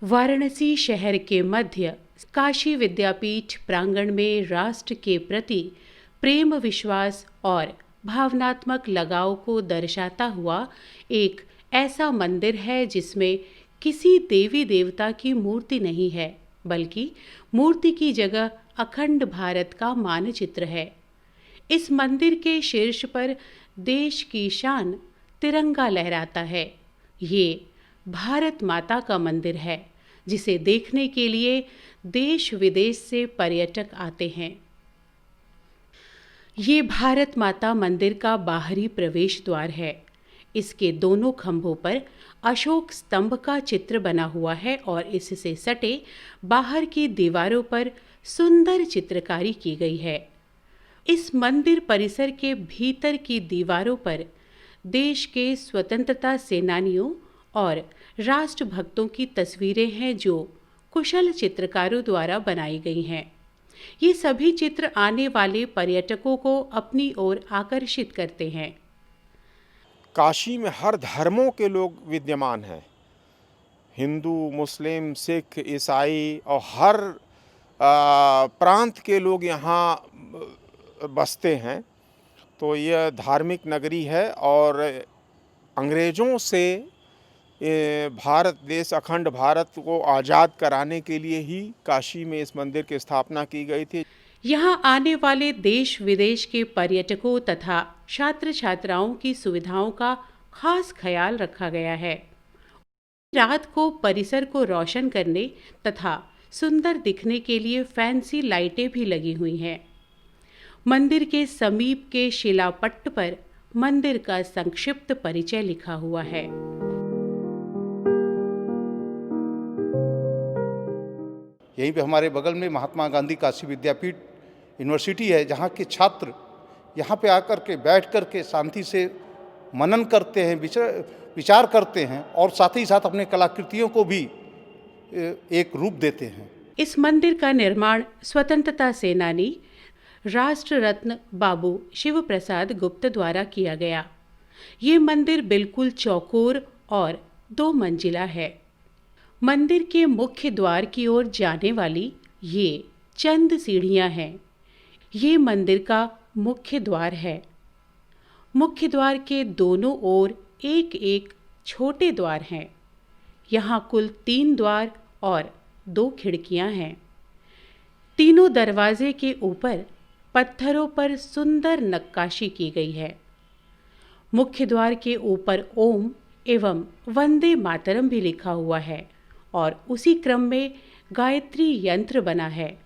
वाराणसी शहर के मध्य काशी विद्यापीठ प्रांगण में राष्ट्र के प्रति प्रेम, विश्वास और भावनात्मक लगाव को दर्शाता हुआ एक ऐसा मंदिर है जिसमें किसी देवी देवता की मूर्ति नहीं है, बल्कि मूर्ति की जगह अखंड भारत का मानचित्र है। इस मंदिर के शीर्ष पर देश की शान तिरंगा लहराता है। ये भारत माता का मंदिर है, जिसे देखने के लिए देश विदेश से पर्यटक आते हैं। ये भारत माता मंदिर का बाहरी प्रवेश द्वार है। इसके दोनों खंभों पर अशोक स्तंभ का चित्र बना हुआ है और इससे सटे बाहर की दीवारों पर सुंदर चित्रकारी की गई है। इस मंदिर परिसर के भीतर की दीवारों पर देश के स्वतंत्रता सेनानियों और राष्ट्रभक्तों की तस्वीरें हैं, जो कुशल चित्रकारों द्वारा बनाई गई हैं। ये सभी चित्र आने वाले पर्यटकों को अपनी ओर आकर्षित करते हैं। काशी में हर धर्मों के लोग विद्यमान हैं। हिंदू, मुस्लिम, सिख, ईसाई और हर प्रांत के लोग यहाँ बसते हैं। तो यह धार्मिक नगरी है और अंग्रेज़ों से भारत देश, अखंड भारत को आज़ाद कराने के लिए ही काशी में इस मंदिर की स्थापना की गई थी। यहाँ आने वाले देश विदेश के पर्यटकों तथा छात्र छात्राओं की सुविधाओं का खास ख्याल रखा गया है। रात को परिसर को रोशन करने तथा सुंदर दिखने के लिए फैंसी लाइटें भी लगी हुई हैं। मंदिर के समीप के शिलापट्ट पर मंदिर का संक्षिप्त परिचय लिखा हुआ है। यहीं पे हमारे बगल में महात्मा गांधी काशी विद्यापीठ यूनिवर्सिटी है, जहाँ के छात्र यहाँ पे आकर के बैठ कर के शांति से मनन करते हैं, विचार करते हैं और साथ ही साथ अपने कलाकृतियों को भी एक रूप देते हैं। इस मंदिर का निर्माण स्वतंत्रता सेनानी राष्ट्र रत्न बाबू शिव प्रसाद गुप्त द्वारा किया गया। ये मंदिर बिल्कुल चौकोर और 2 मंजिला है। मंदिर के मुख्य द्वार की ओर जाने वाली ये चंद सीढ़ियां हैं। ये मंदिर का मुख्य द्वार है। मुख्य द्वार के दोनों ओर एक एक छोटे द्वार हैं। यहाँ कुल 3 द्वार और 2 खिड़कियां हैं। तीनों दरवाजे के ऊपर पत्थरों पर सुंदर नक्काशी की गई है। मुख्य द्वार के ऊपर ओम एवं वंदे मातरम भी लिखा हुआ है और उसी क्रम में गायत्री यंत्र बना है।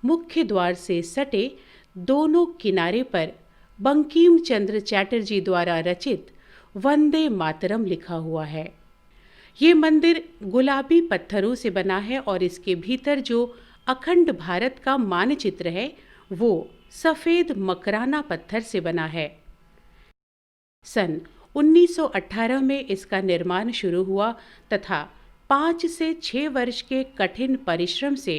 मुख्य द्वार से सटे दोनों किनारे पर बंकिम चंद्र चटर्जी द्वारा रचित वंदे मातरम लिखा हुआ है। ये मंदिर गुलाबी पत्थरों से बना है और इसके भीतर जो अखंड भारत का मानचित्र है वो सफ़ेद मकराना पत्थर से बना है। सन 1918 में इसका निर्माण शुरू हुआ तथा 5 से 6 वर्ष के कठिन परिश्रम से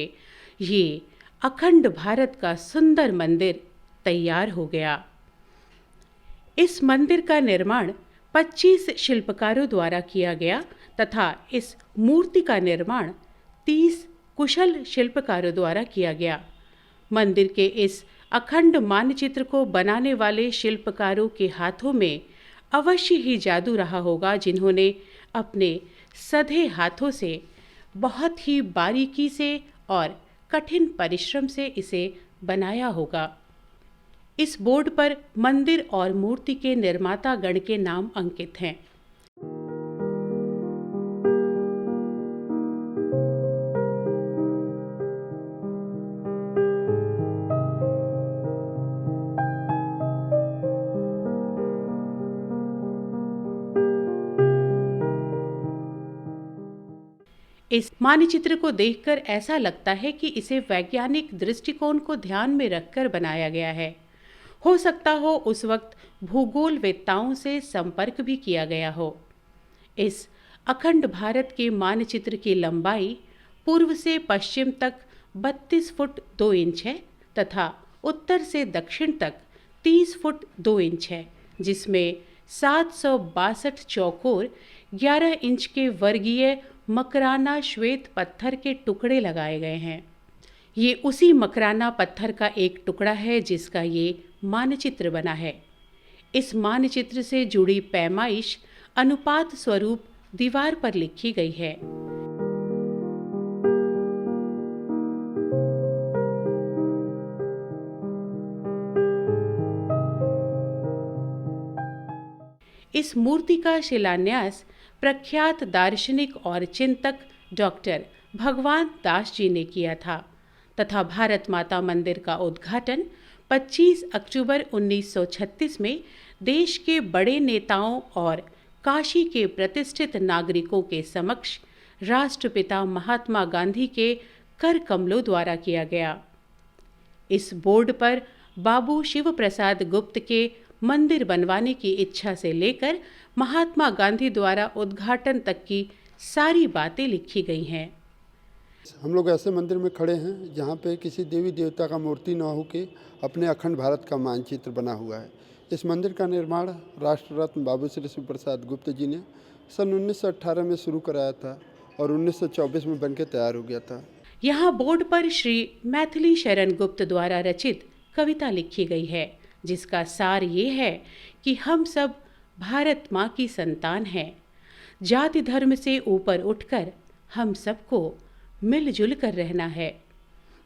ये अखंड भारत का सुंदर मंदिर तैयार हो गया। इस मंदिर का निर्माण 25 शिल्पकारों द्वारा किया गया तथा इस मूर्ति का निर्माण 30 कुशल शिल्पकारों द्वारा किया गया। मंदिर के इस अखंड मानचित्र को बनाने वाले शिल्पकारों के हाथों में अवश्य ही जादू रहा होगा, जिन्होंने अपने सधे हाथों से बहुत ही बारीकी से और कठिन परिश्रम से इसे बनाया होगा। इस बोर्ड पर मंदिर और मूर्ति के निर्माता गण के नाम अंकित हैं। इस मानचित्र को देखकर ऐसा लगता है कि इसे वैज्ञानिक दृष्टिकोण को ध्यान में रखकर बनाया गया है। हो सकता हो उस वक्त भूगोलवेत्ताओं से संपर्क भी किया गया हो। इस अखंड भारत के मानचित्र की लंबाई पूर्व से पश्चिम तक 32 फुट 2 इंच है तथा उत्तर से दक्षिण तक 30 फुट 2 इंच है, जिसमें 762 चौकोर 11 इंच के वर्गीय मकराना श्वेत पत्थर के टुकड़े लगाए गए हैं। ये उसी मकराना पत्थर का एक टुकड़ा है जिसका ये मानचित्र बना है। इस मानचित्र से जुड़ी पैमाइश अनुपात स्वरूप दीवार पर लिखी गई है। इस मूर्ति का शिलान्यास प्रख्यात दार्शनिक और चिंतक डॉक्टर भगवान दास जी ने किया था तथा भारत माता मंदिर का उद्घाटन 25 अक्टूबर 1936 में देश के बड़े नेताओं और काशी के प्रतिष्ठित नागरिकों के समक्ष राष्ट्रपिता महात्मा गांधी के कर कमलों द्वारा किया गया। इस बोर्ड पर बाबू शिव प्रसाद गुप्त के मंदिर बनवाने की इच्छा से लेकर महात्मा गांधी द्वारा उद्घाटन तक की सारी बातें लिखी गई हैं। हम लोग ऐसे मंदिर में खड़े हैं जहाँ पे किसी देवी देवता का मूर्ति न हो के अपने अखंड भारत का मानचित्र बना हुआ है। इस मंदिर का निर्माण राष्ट्र रत्न बाबू श्री शिव प्रसाद गुप्त जी ने सन 1918 में शुरू कराया था और 1924 में बनके तैयार हो गया था। यहाँ बोर्ड पर श्री मैथिली शरण गुप्त द्वारा रचित कविता लिखी गई है जिसका सार ये है कि हम सब भारत माँ की संतान हैं। जाति धर्म से ऊपर उठकर हम सबको मिलजुल कर रहना है।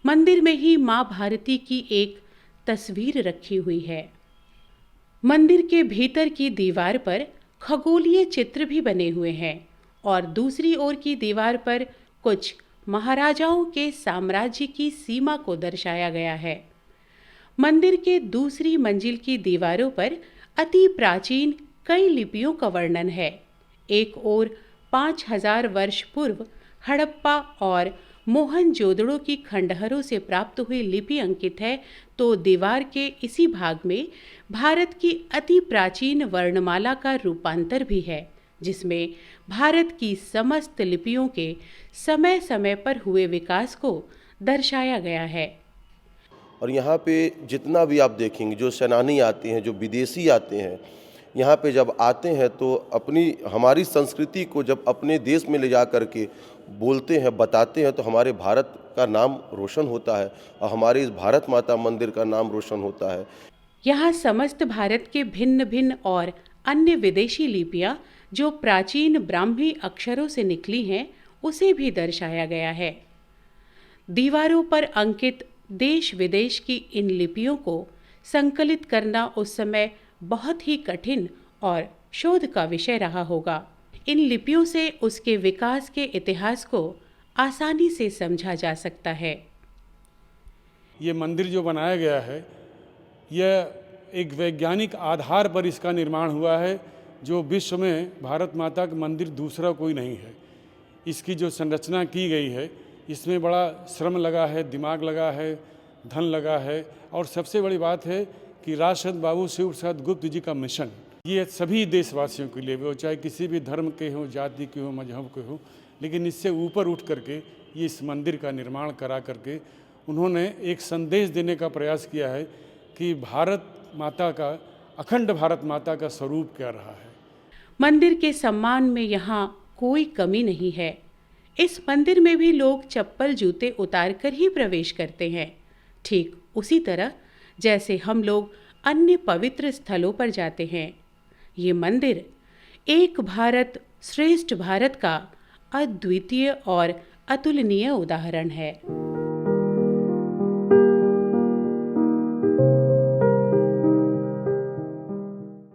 मंदिर में ही माँ भारती की एक तस्वीर रखी हुई है। मंदिर के भीतर की दीवार पर खगोलीय चित्र भी बने हुए हैं और दूसरी ओर की दीवार पर कुछ महाराजाओं के साम्राज्य की सीमा को दर्शाया गया है। मंदिर के दूसरी मंजिल की दीवारों पर अति प्राचीन कई लिपियों का वर्णन है। एक ओर 5000 वर्ष पूर्व हड़प्पा और मोहनजोदड़ो की खंडहरों से प्राप्त हुई लिपि अंकित है, तो दीवार के इसी भाग में भारत की अति प्राचीन वर्णमाला का रूपांतर भी है जिसमें भारत की समस्त लिपियों के समय समय पर हुए विकास को दर्शाया गया है। और यहाँ पे जितना भी आप देखेंगे जो सेनानी आते हैं, जो विदेशी आते हैं, यहाँ पे जब आते हैं तो हमारी संस्कृति को जब अपने देश में ले जा कर के बोलते हैं, बताते हैं, तो हमारे भारत का नाम रोशन होता है और हमारे इस भारत माता मंदिर का नाम रोशन होता है। यहाँ समस्त भारत के भिन्न भिन्न और अन्य विदेशी लिपियाँ जो प्राचीन ब्राह्मी अक्षरों से निकली हैं उसे भी दर्शाया गया है। दीवारों पर अंकित देश विदेश की इन लिपियों को संकलित करना उस समय बहुत ही कठिन और शोध का विषय रहा होगा। इन लिपियों से उसके विकास के इतिहास को आसानी से समझा जा सकता है। ये मंदिर जो बनाया गया है यह एक वैज्ञानिक आधार पर इसका निर्माण हुआ है जो विश्व में भारत माता का मंदिर दूसरा कोई नहीं है। इसकी जो संरचना की गई है इसमें बड़ा श्रम लगा है, दिमाग लगा है, धन लगा है और सबसे बड़ी बात है कि राष्ट्रपिता बाबू शिव प्रसाद गुप्त जी का मिशन ये सभी देशवासियों के लिए, वो चाहे किसी भी धर्म के हों, जाति के हों, मजहब के हों, लेकिन इससे ऊपर उठ करके ये इस मंदिर का निर्माण करा करके उन्होंने एक संदेश देने का प्रयास किया है कि भारत माता का, अखंड भारत माता का स्वरूप क्या रहा है। मंदिर के सम्मान में यहाँ कोई कमी नहीं है। इस मंदिर में भी लोग चप्पल जूते उतार कर ही प्रवेश करते हैं, ठीक उसी तरह जैसे हम लोग अन्य पवित्र स्थलों पर जाते हैं। ये मंदिर एक भारत श्रेष्ठ भारत का अद्वितीय और अतुलनीय उदाहरण है।